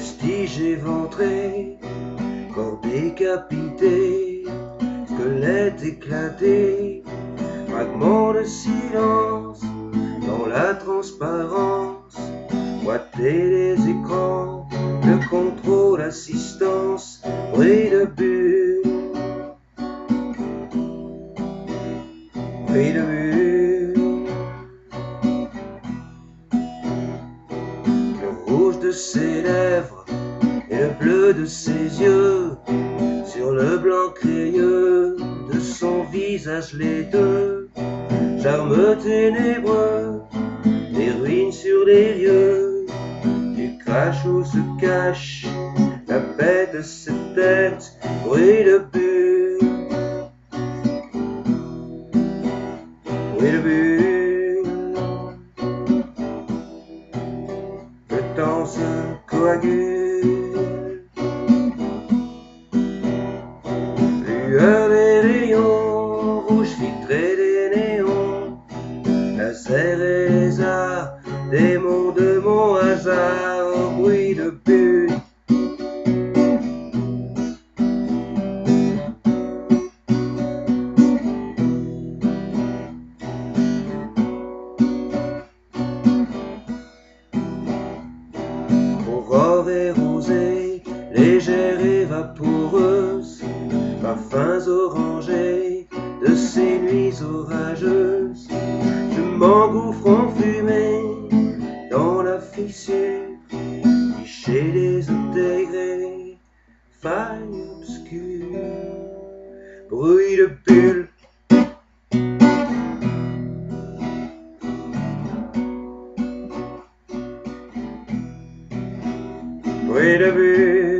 vestige éventré, corps décapité, squelette éclaté, fragments de silence dans la transparence, boiter les écrans, le contrôle, assistance, bruit de bulle, bruit de bulle, le rouge de ses lèvres et le bleu de ses yeux, sur le blanc crayeux de son visage les deux, charme ténébreux, des ruines sur les lieux, du crash où se cache la paix de cette tête, bruit de bulle, bruit de bulle, le temps se coagule, lueur des rayons, rouge filtré des néons, laser et lézard, démons de mon hasard, au bruit de bulle. Aurore et rosée, légère et vaporeuse, parfums orangés de ces nuits orageuses, je m'engouffre en fumée dans la fissure, chez les intégrés, faille obscure, bruit de bulle. Bruit de bulle.